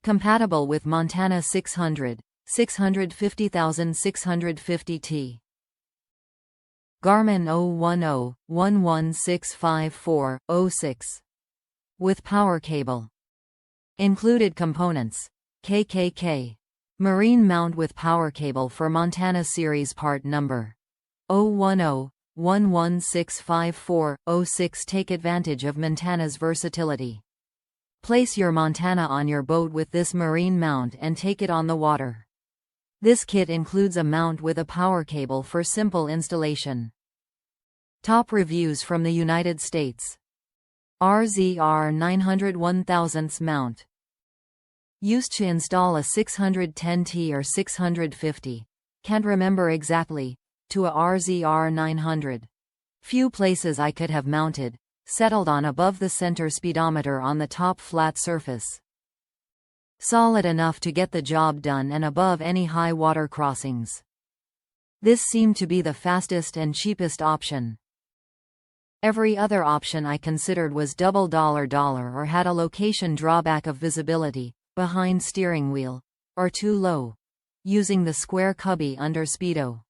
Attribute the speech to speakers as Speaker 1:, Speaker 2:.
Speaker 1: Compatible with Montana 600, 650,650T. Garmin 010-11654-06. With power cable. Included components. KKK. Marine mount with power cable for Montana series part number 010-11654-06. Take advantage of Montana's versatility. Place your Montana on your boat with this marine mount and take it on the water. This kit includes a mount with a power cable for simple installation. Top reviews from the United States. RZR 900 1000 mount. Used to install a 610T or 650, can't remember exactly, to a RZR 900. Few places I could have mounted, settled on above the center speedometer on the top flat surface. Solid enough to get the job done and above any high water crossings. This seemed to be the fastest and cheapest option. Every other option I considered was $double or had a location drawback of visibility, behind steering wheel, or too low. Using the square cubby under speedo.